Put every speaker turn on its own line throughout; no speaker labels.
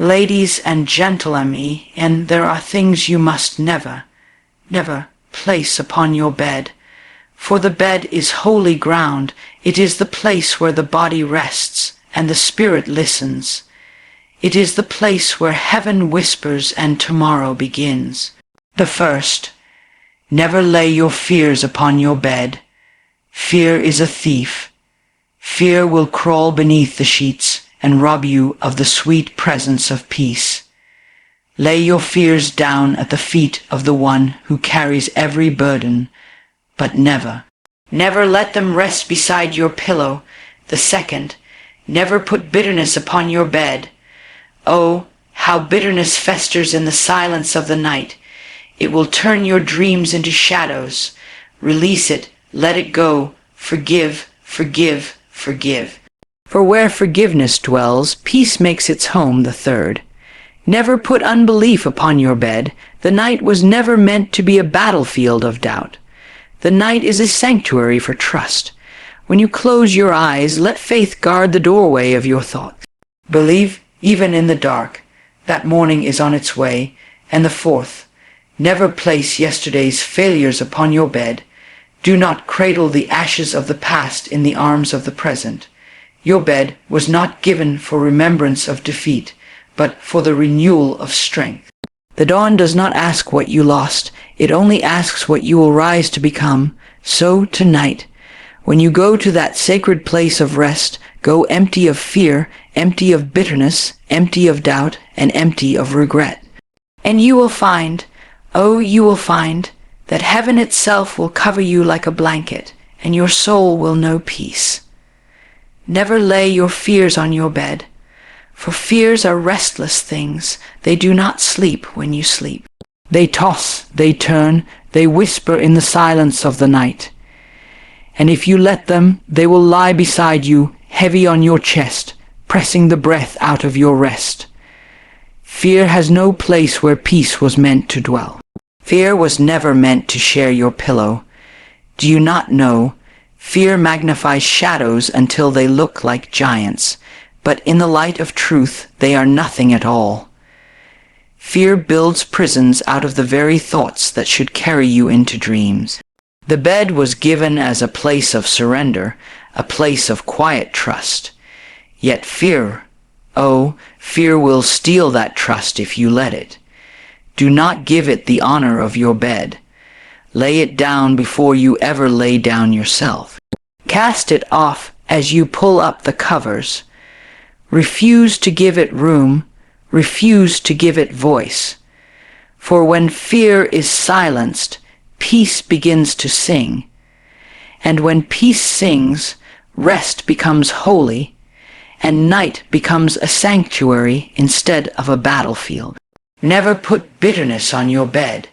Ladies and gentlemen, and there are things you must never place upon your bed. For the bed is holy ground. It is the place where the body rests and the spirit listens. It is the place where heaven whispers and tomorrow begins. The first, never lay your fears upon your bed. Fear is a thief. Fear will crawl beneath the sheets and rob you of the sweet presence of peace. Lay your fears down at the feet of the one who carries every burden, but never let them rest beside your pillow. The second, never put bitterness upon your bed. Oh, how bitterness festers in the silence of the night. It will turn your dreams into shadows. Release it, let it go. Forgive, forgive, forgive. For where forgiveness dwells, peace makes its home. The third, never put unbelief upon your bed. The night was never meant to be a battlefield of doubt. The night is a sanctuary for trust. When you close your eyes, let faith guard the doorway of your thoughts. Believe even in the dark that morning is on its way. And the fourth, never place yesterday's failures upon your bed. Do not cradle the ashes of the past in the arms of the present. Your bed was not given for remembrance of defeat, but for the renewal of strength. The dawn does not ask what you lost. It only asks what you will rise to become. So tonight, when you go to that sacred place of rest, go empty of fear, empty of bitterness, empty of doubt, and empty of regret. And you will find, oh, you will find, that heaven itself will cover you like a blanket, and your soul will know peace. Never lay your fears on your bed, for fears are restless things. They do not sleep when you sleep. They toss, they turn, they whisper in the silence of the night. And if you let them, they will lie beside you, heavy on your chest, pressing the breath out of your rest. Fear has no place where peace was meant to dwell. Fear was never meant to share your pillow. Do you not know? Fear magnifies shadows until they look like giants, but in the light of truth they are nothing at all. Fear builds prisons out of the very thoughts that should carry you into dreams. The bed was given as a place of surrender, a place of quiet trust. Yet fear, oh, fear will steal that trust if you let it. Do not give it the honor of your bed. Lay it down before you ever lay down yourself. Cast it off as you pull up the covers. Refuse to give it room. Refuse to give it voice. For when fear is silenced, peace begins to sing. And when peace sings, rest becomes holy, and night becomes a sanctuary instead of a battlefield. Never put bitterness on your bed.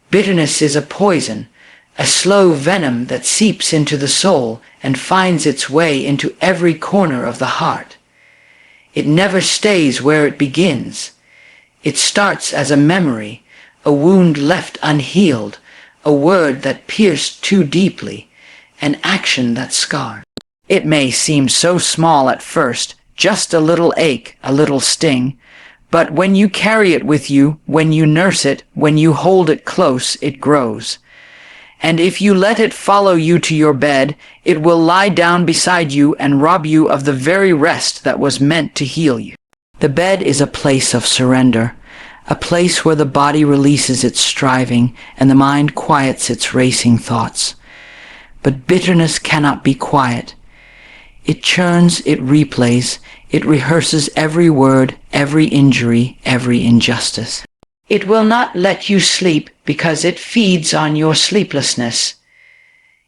Bitterness is a poison, a slow venom that seeps into the soul and finds its way into every corner of the heart. It never stays where it begins. It starts as a memory, a wound left unhealed, a word that pierced too deeply, an action that scarred. It may seem so small at first, just a little ache, a little sting, but when you carry it with you, when you nurse it, when you hold it close, it grows. And if you let it follow you to your bed, it will lie down beside you and rob you of the very rest that was meant to heal you. The bed is a place of surrender, a place where the body releases its striving and the mind quiets its racing thoughts. But bitterness cannot be quiet. It churns, it replays, it rehearses every word, every injury, every injustice. It will not let you sleep because it feeds on your sleeplessness.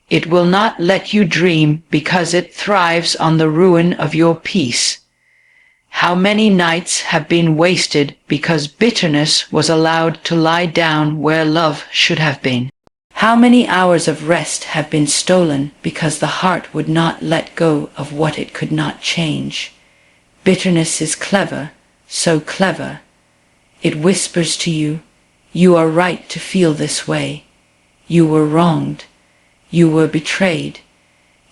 It will not let you dream because it thrives on the ruin of your peace. How many nights have been wasted because bitterness was allowed to lie down where love should have been? How many hours of rest have been stolen because the heart would not let go of what it could not change? Bitterness is clever, so clever. It whispers to you, you are right to feel this way. You were wronged. You were betrayed.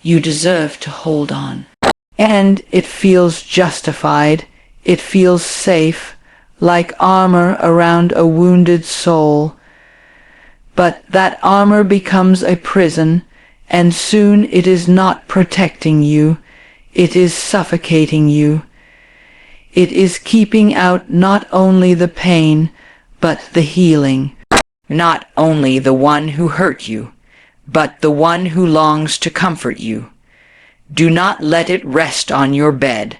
You deserve to hold on. And it feels justified. It feels safe, like armor around a wounded soul. But that armor becomes a prison, and soon it is not protecting you, it is suffocating you. It is keeping out not only the pain, but the healing. Not only the one who hurt you, but the one who longs to comfort you. Do not let it rest on your bed,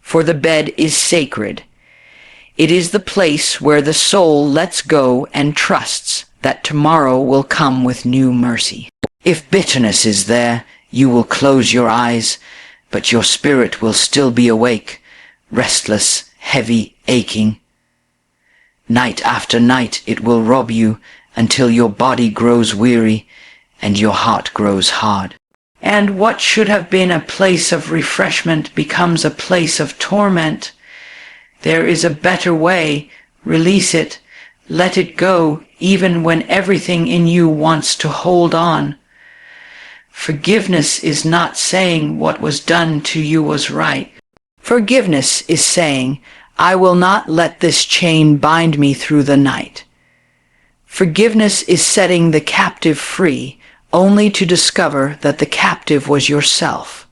for the bed is sacred. It is the place where the soul lets go and trusts that tomorrow will come with new mercy. If bitterness is there, you will close your eyes, but your spirit will still be awake, restless, heavy, aching. Night after night it will rob you until your body grows weary and your heart grows hard. And what should have been a place of refreshment becomes a place of torment. There is a better way. Release it. Let it go, even when everything in you wants to hold on. Forgiveness is not saying what was done to you was right. Forgiveness is saying, I will not let this chain bind me through the night. Forgiveness is setting the captive free, only to discover that the captive was yourself.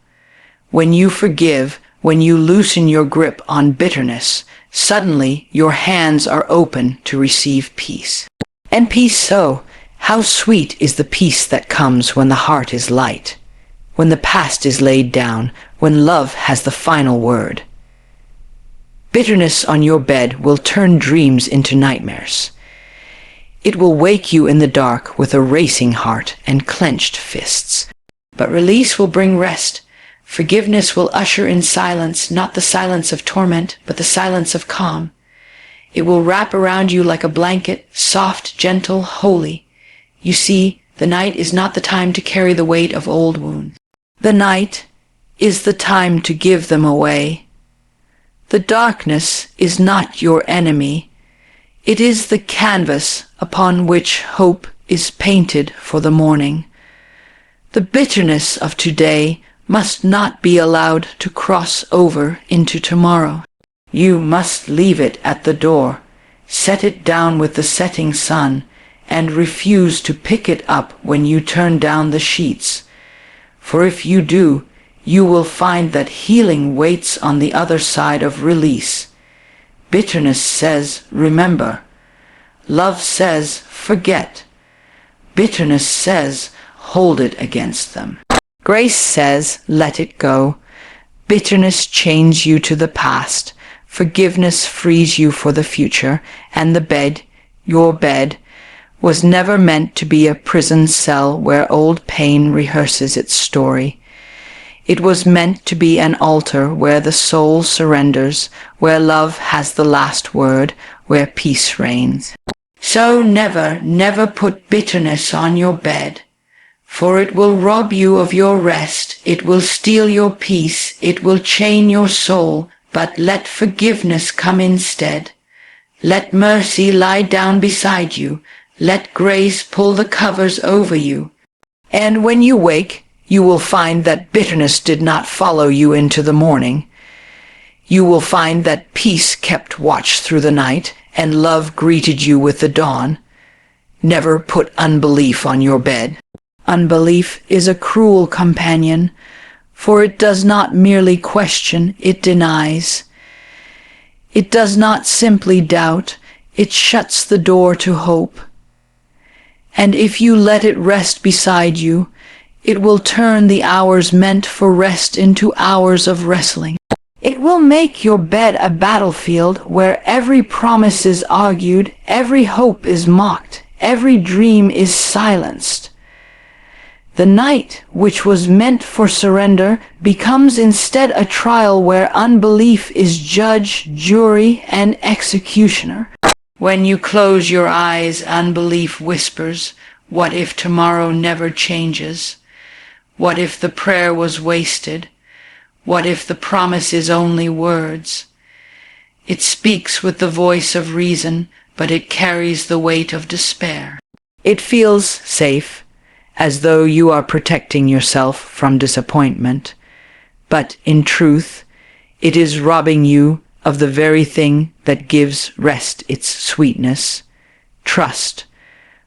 When you forgive, when you loosen your grip on bitterness, suddenly your hands are open to receive peace. And peace so, how sweet is the peace that comes when the heart is light, when the past is laid down, when love has the final word. Bitterness on your bed will turn dreams into nightmares. It will wake you in the dark with a racing heart and clenched fists. But release will bring rest. Forgiveness will usher in silence, not the silence of torment, but the silence of calm. It will wrap around you like a blanket, soft, gentle, holy. You see, the night is not the time to carry the weight of old wounds. The night is the time to give them away. The darkness is not your enemy. It is the canvas upon which hope is painted for the morning. The bitterness of today must not be allowed to cross over into tomorrow. You must leave it at the door, set it down with the setting sun, and refuse to pick it up when you turn down the sheets. For if you do, you will find that healing waits on the other side of release. Bitterness says, remember. Love says, forget. Bitterness says, hold it against them. Grace says, let it go. Bitterness chains you to the past. Forgiveness frees you for the future. And the bed, your bed, was never meant to be a prison cell where old pain rehearses its story. It was meant to be an altar where the soul surrenders, where love has the last word, where peace reigns. So never, never put bitterness on your bed, for it will rob you of your rest, it will steal your peace, it will chain your soul, but let forgiveness come instead. Let mercy lie down beside you, let grace pull the covers over you. And when you wake, you will find that bitterness did not follow you into the morning. You will find that peace kept watch through the night, and love greeted you with the dawn. Never put unbelief on your bed. Unbelief is a cruel companion, for it does not merely question, it denies. It does not simply doubt, it shuts the door to hope. And if you let it rest beside you, it will turn the hours meant for rest into hours of wrestling. It will make your bed a battlefield where every promise is argued, every hope is mocked, every dream is silenced. The night, which was meant for surrender, becomes instead a trial where unbelief is judge, jury, and executioner. When you close your eyes, unbelief whispers, what if tomorrow never changes? What if the prayer was wasted? What if the promise is only words? It speaks with the voice of reason, but it carries the weight of despair. It feels safe, as though you are protecting yourself from disappointment, but in truth, it is robbing you of the very thing that gives rest its sweetness. Trust.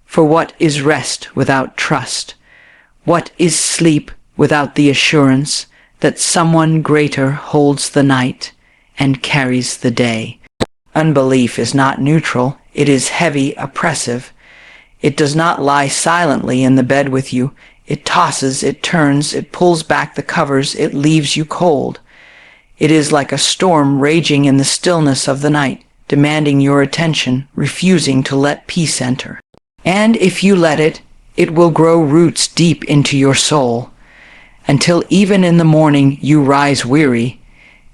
For what is rest without trust? What is sleep without the assurance that someone greater holds the night and carries the day? Unbelief is not neutral. It is heavy, oppressive. It does not lie silently in the bed with you. It tosses, it turns, it pulls back the covers, it leaves you cold. It is like a storm raging in the stillness of the night, demanding your attention, refusing to let peace enter. And if you let it, it will grow roots deep into your soul, until even in the morning you rise weary,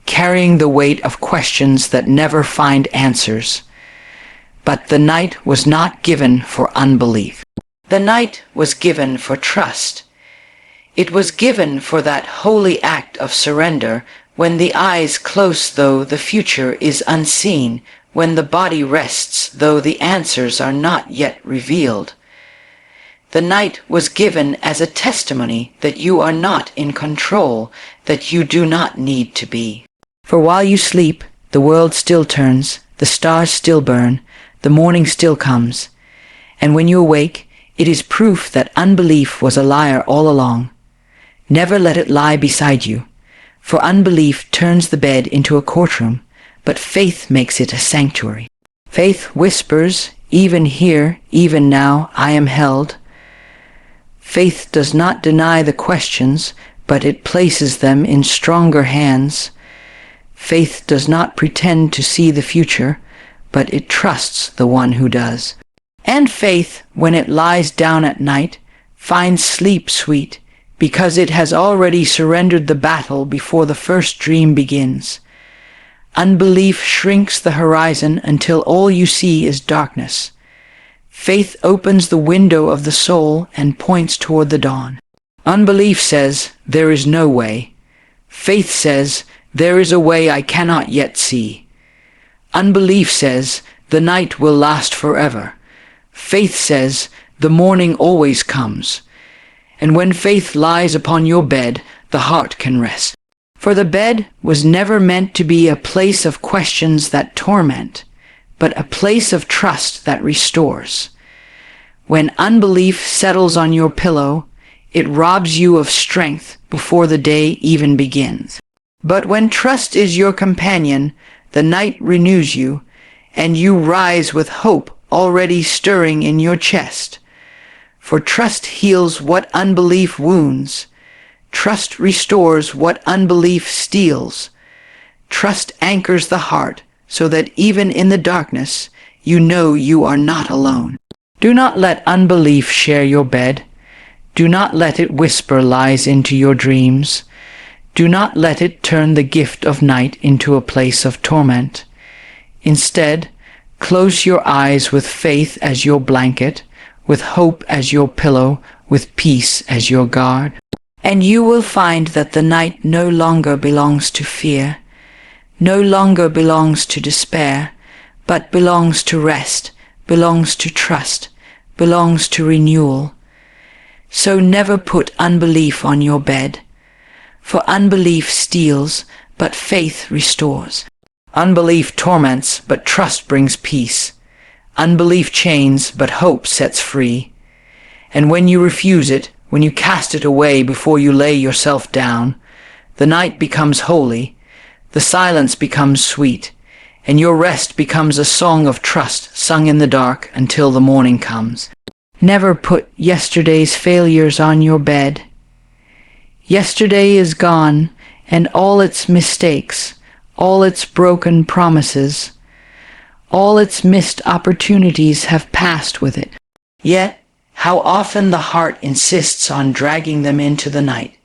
carrying the weight of questions that never find answers. But the night was not given for unbelief. The night was given for trust. It was given for that holy act of surrender when the eyes close though the future is unseen, when the body rests though the answers are not yet revealed. The night was given as a testimony that you are not in control, that you do not need to be. For while you sleep, the world still turns, the stars still burn, the morning still comes. And when you awake, it is proof that unbelief was a liar all along. Never let it lie beside you, for unbelief turns the bed into a courtroom, but faith makes it a sanctuary. Faith whispers, even here, even now, I am held. Faith does not deny the questions, but it places them in stronger hands. Faith does not pretend to see the future, but it trusts the one who does. And faith, when it lies down at night, finds sleep sweet, because it has already surrendered the battle before the first dream begins. Unbelief shrinks the horizon until all you see is darkness. Faith opens the window of the soul and points toward the dawn. Unbelief says, there is no way. Faith says, there is a way I cannot yet see. Unbelief says, the night will last forever. Faith says, the morning always comes. And when faith lies upon your bed, the heart can rest. For the bed was never meant to be a place of questions that torment, but a place of trust that restores. When unbelief settles on your pillow, it robs you of strength before the day even begins. But when trust is your companion, the night renews you, and you rise with hope already stirring in your chest. For trust heals what unbelief wounds. Trust restores what unbelief steals. Trust anchors the heart so that even in the darkness, you know you are not alone. Do not let unbelief share your bed. Do not let it whisper lies into your dreams. Do not let it turn the gift of night into a place of torment. Instead, close your eyes with faith as your blanket, with hope as your pillow, with peace as your guard. And you will find that the night no longer belongs to fear, no longer belongs to despair, but belongs to rest, belongs to trust, belongs to renewal. So never put unbelief on your bed, for unbelief steals, but faith restores. Unbelief torments, but trust brings peace. Unbelief chains, but hope sets free. And when you refuse it, when you cast it away before you lay yourself down, the night becomes holy, the silence becomes sweet, and your rest becomes a song of trust sung in the dark until the morning comes. Never put yesterday's failures on your bed. Yesterday is gone, and all its mistakes, all its broken promises, all its missed opportunities have passed with it. Yet, how often the heart insists on dragging them into the night,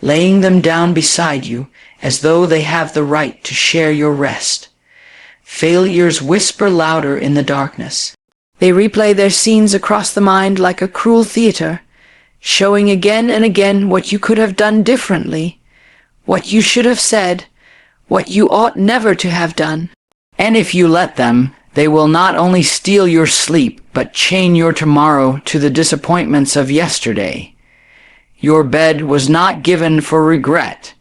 laying them down beside you as though they have the right to share your rest. Failures whisper louder in the darkness. They replay their scenes across the mind like a cruel theater, showing again and again what you could have done differently, what you should have said, what you ought never to have done. And if you let them, they will not only steal your sleep, but chain your tomorrow to the disappointments of yesterday. Your bed was not given for regret.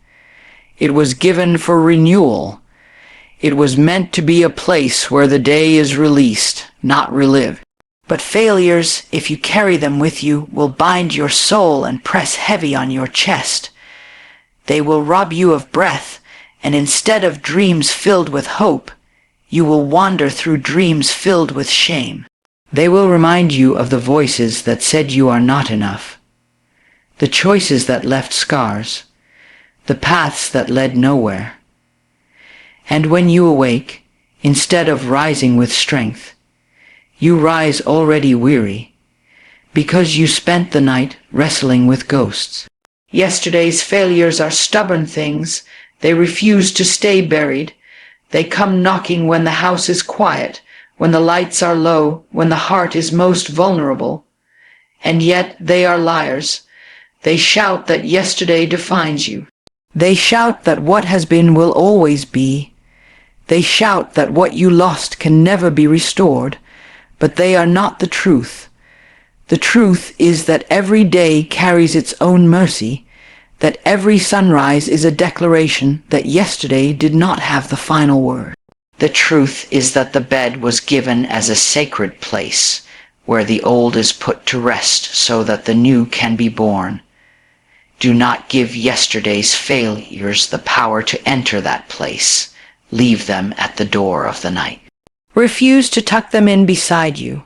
It was given for renewal. It was meant to be a place where the day is released, not relived. But failures, if you carry them with you, will bind your soul and press heavy on your chest. They will rob you of breath, and instead of dreams filled with hope, you will wander through dreams filled with shame. They will remind you of the voices that said you are not enough, the choices that left scars, the paths that led nowhere. And when you awake, instead of rising with strength, you rise already weary, because you spent the night wrestling with ghosts. Yesterday's failures are stubborn things. They refuse to stay buried. They come knocking when the house is quiet, when the lights are low, when the heart is most vulnerable. And yet they are liars. They shout that yesterday defines you. They shout that what has been will always be. They shout that what you lost can never be restored. But they are not the truth. The truth is that every day carries its own mercy, that every sunrise is a declaration that yesterday did not have the final word. The truth is that the bed was given as a sacred place, where the old is put to rest so that the new can be born. Do not give yesterday's failures the power to enter that place. Leave them at the door of the night. Refuse to tuck them in beside you.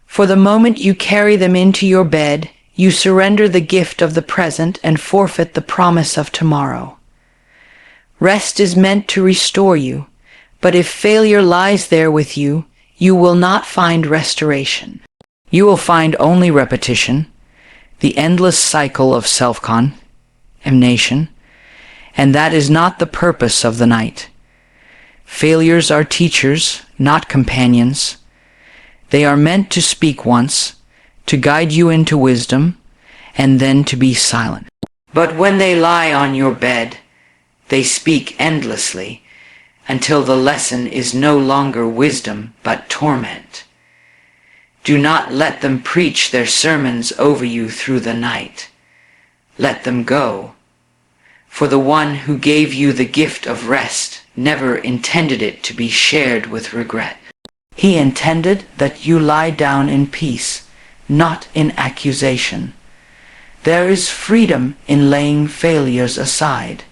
For the moment you carry them into your bed, you surrender the gift of the present and forfeit the promise of tomorrow. Rest is meant to restore you, but if failure lies there with you, you will not find restoration. You will find only repetition, the endless cycle of self-condemnation, and that is not the purpose of the night. Failures are teachers, not companions. They are meant to speak once, to guide you into wisdom, and then to be silent. But when they lie on your bed, they speak endlessly, until the lesson is no longer wisdom but torment. Do not let them preach their sermons over you through the night. Let them go. For the one who gave you the gift of rest never intended it to be shared with regret. He intended that you lie down in peace, not in accusation. There is freedom in laying failures aside.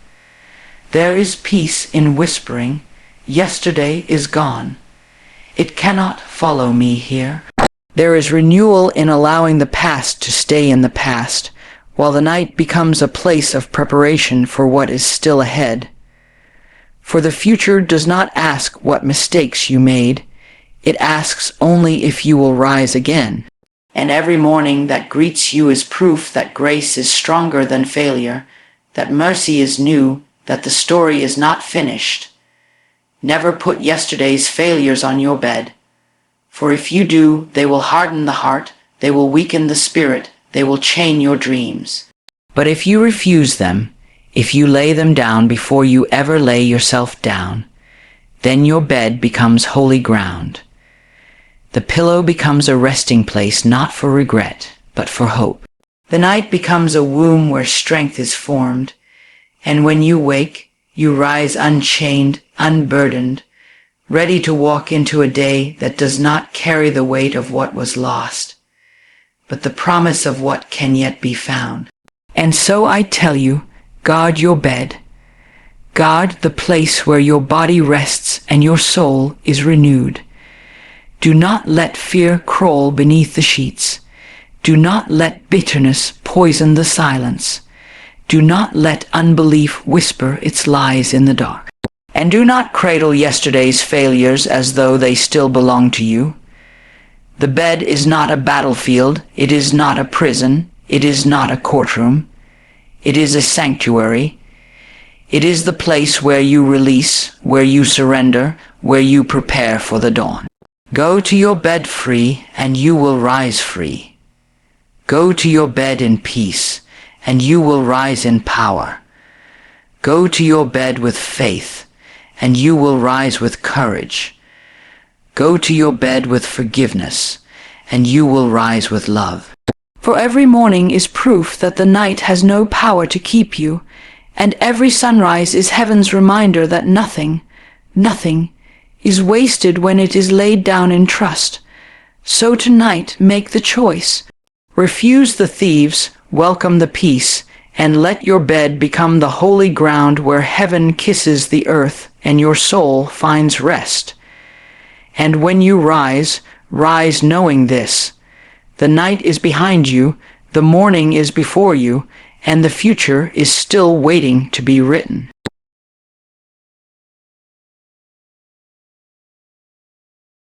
There is peace in whispering, yesterday is gone. It cannot follow me here. There is renewal in allowing the past to stay in the past, while the night becomes a place of preparation for what is still ahead. For the future does not ask what mistakes you made. It asks only if you will rise again. And every morning that greets you is proof that grace is stronger than failure, that mercy is new, that the story is not finished. Never put yesterday's failures on your bed. For if you do, they will harden the heart, they will weaken the spirit, they will chain your dreams. But if you refuse them, if you lay them down before you ever lay yourself down, then your bed becomes holy ground. The pillow becomes a resting place not for regret, but for hope. The night becomes a womb where strength is formed, and when you wake, you rise unchained, unburdened, ready to walk into a day that does not carry the weight of what was lost, but the promise of what can yet be found. And so I tell you, guard your bed. Guard the place where your body rests and your soul is renewed. Do not let fear crawl beneath the sheets. Do not let bitterness poison the silence. Do not let unbelief whisper its lies in the dark. And do not cradle yesterday's failures as though they still belong to you. The bed is not a battlefield. It is not a prison. It is not a courtroom. It is a sanctuary. It is the place where you release, where you surrender, where you prepare for the dawn. Go to your bed free, and you will rise free. Go to your bed in peace, and you will rise in power. Go to your bed with faith, and you will rise with courage. Go to your bed with forgiveness, and you will rise with love. For every morning is proof that the night has no power to keep you, and every sunrise is heaven's reminder that nothing Nothing is wasted when it is laid down in trust. So tonight make the choice. Refuse the thieves, welcome the peace, and let your bed become the holy ground where heaven kisses the earth and your soul finds rest. And when you rise, rise knowing this: the night is behind you, the morning is before you, and the future is still waiting to be written.